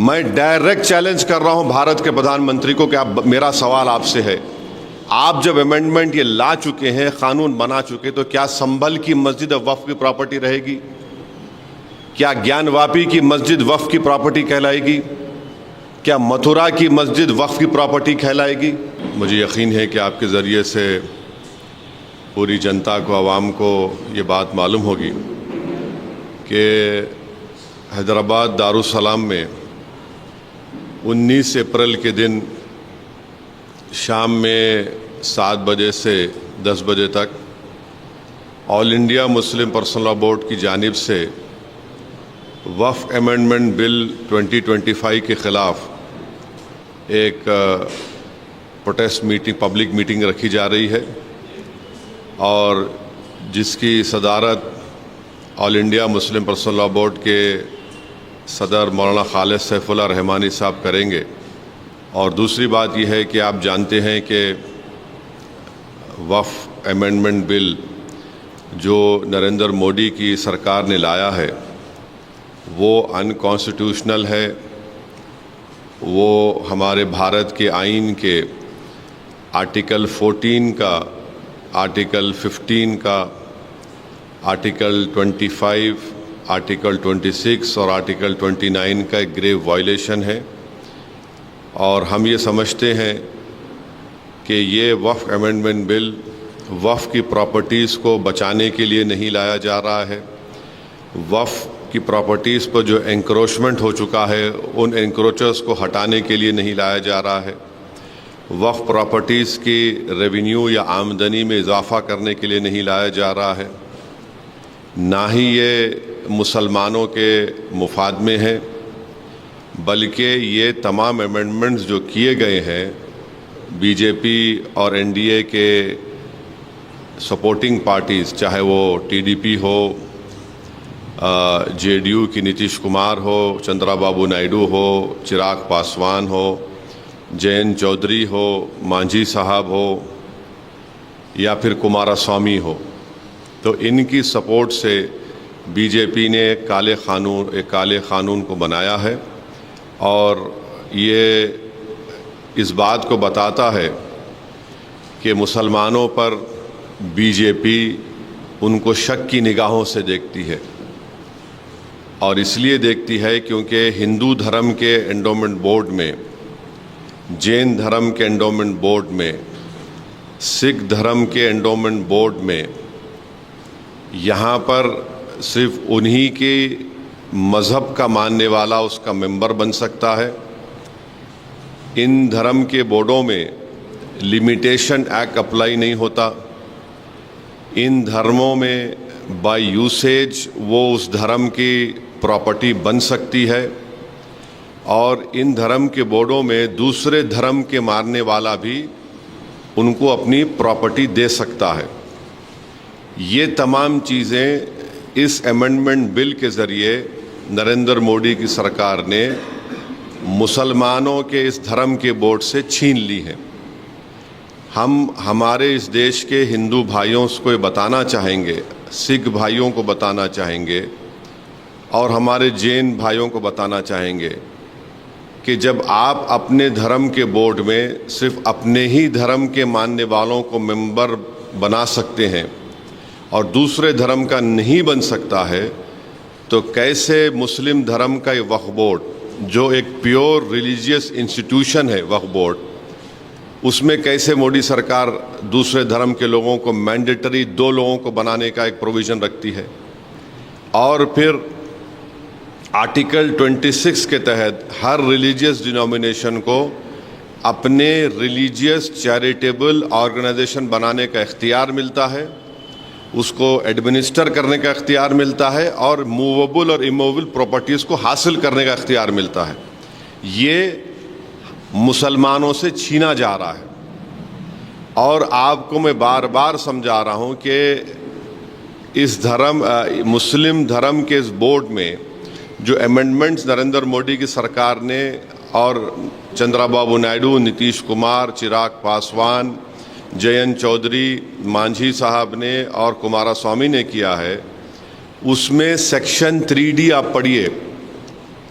میں direct challenge کر رہا ہوں بھارت کے پردھان منتری کو کہ میرا سوال آپ سے ہے، آپ جب امینڈمنٹ یہ لا چکے ہیں، قانون بنا چکے، تو کیا سنبھل کی مسجد وقف کی پراپرٹی رہے گی؟ کیا گیان واپی کی مسجد وقف کی پراپرٹی کہلائے گی؟ کیا متھرا کی مسجد وقف کی پراپرٹی کہلائے گی؟ مجھے یقین ہے کہ آپ کے ذریعے سے پوری جنتا کو، عوام کو یہ بات معلوم ہوگی کہ حیدرآباد دارالسلام میں 19 اپریل کے دن شام میں 7 بجے سے 10 بجے تک all India Muslim personal law board کی جانب سے وقف امینڈمنٹ بل 2025 کے خلاف ایک پروٹیسٹ میٹنگ، پبلک میٹنگ رکھی جا رہی ہے، اور جس کی صدارت all India Muslim personal law board کے صدر مولانا خالد سیف اللہ رحمانی صاحب کریں گے۔ اور دوسری بات یہ ہے کہ آپ جانتے ہیں کہ وقف امینڈمنٹ بل جو نریندر مودی کی سرکار نے لایا ہے وہ انکانسٹیٹیوشنل ہے، وہ ہمارے بھارت کے آئین کے آرٹیکل 14 کا، آرٹیکل 15 کا، آرٹیکل 25، آرٹیکل 26 اور آرٹیکل 29 کا ایک گریو وائلیشن ہے، اور ہم یہ سمجھتے ہیں کہ یہ وقف امینڈمنٹ بل وقف کی پراپرٹیز کو بچانے کے لیے نہیں لایا جا رہا ہے۔ وقف کی پراپرٹیز پر جو انکروچمنٹ ہو چکا ہے ان انکروچرز کو ہٹانے کے لیے نہیں لایا جا رہا ہے۔ وقف پراپرٹیز کی ریونیو یا آمدنی میں اضافہ کرنے کے لیے نہیں لایا جا رہا ہے، نہ ہی یہ مسلمانوں کے مفاد میں ہے، بلکہ یہ تمام امینڈمنٹس جو کیے گئے ہیں بی جے پی اور این ڈی اے کے سپورٹنگ پارٹیز، چاہے وہ T D P who, J D you کی نتیش کمار ہو، چندرا بابو نائیڈو ہو، چراغ پاسوان ہو، جینت چودھری ہو، مانجھی صاحب ہو، یا پھر کمارا سوامی ہو، تو ان کی سپورٹ سے بی جے پی نے ایک کالے قانون کو بنایا ہے، اور یہ اس بات کو بتاتا ہے کہ مسلمانوں پر بی جے پی ان کو شک کی نگاہوں سے دیکھتی ہے، اور اس لیے دیکھتی ہے کیونکہ ہندو دھرم کے انڈومنٹ بورڈ میں، جین دھرم کے انڈومنٹ بورڈ میں، سکھ دھرم کے انڈومنٹ بورڈ میں، یہاں پر صرف انہی کے مذہب کا ماننے والا اس کا ممبر بن سکتا ہے۔ ان دھرم کے بورڈوں میں لمیٹیشن ایکٹ اپلائی نہیں ہوتا۔ ان دھرموں میں بائی یوسیج وہ اس دھرم کی پراپرٹی بن سکتی ہے، اور ان دھرم کے بورڈوں میں دوسرے دھرم کے ماننے والا بھی ان کو اپنی پراپرٹی دے سکتا ہے۔ یہ تمام چیزیں اس امینڈمنٹ بل کے ذریعے نریندر مودی کی سرکار نے مسلمانوں کے اس دھرم کے بورڈ سے چھین لی ہیں۔ ہم ہمارے اس دیش کے ہندو بھائیوں کو بتانا چاہیں گے، سکھ بھائیوں کو بتانا چاہیں گے، اور ہمارے جین بھائیوں کو بتانا چاہیں گے کہ جب آپ اپنے دھرم کے بورڈ میں صرف اپنے ہی دھرم کے ماننے والوں کو ممبر بنا سکتے ہیں اور دوسرے دھرم کا نہیں بن سکتا ہے، تو کیسے مسلم دھرم کا یہ وقف بورڈ، جو ایک پیور ریلیجیس انسٹیٹیوشن ہے وقف بورڈ، اس میں کیسے مودی سرکار دوسرے دھرم کے لوگوں کو مینڈیٹری 2 لوگوں کو بنانے کا ایک پروویژن رکھتی ہے، اور پھر آرٹیکل 26 کے تحت ہر ریلیجیس ڈینومینیشن کو اپنے ریلیجیس چیریٹیبل آرگنائزیشن بنانے کا اختیار ملتا ہے، اس کو ایڈمنسٹر کرنے کا اختیار ملتا ہے، اور موویبل اور ایموویبل پراپرٹیز کو حاصل کرنے کا اختیار ملتا ہے۔ یہ مسلمانوں سے چھینا جا رہا ہے، اور آپ کو میں بار بار سمجھا رہا ہوں کہ اس مسلم دھرم کے اس بورڈ میں جو امینڈمنٹس نریندر مودی کی سرکار نے اور چندرا بابو نائیڈو، نتیش کمار، چراغ پاسوان، جینت چودھری، مانجھی صاحب نے اور کمارا سوامی نے کیا ہے، اس میں سیکشن 3D آپ پڑھیے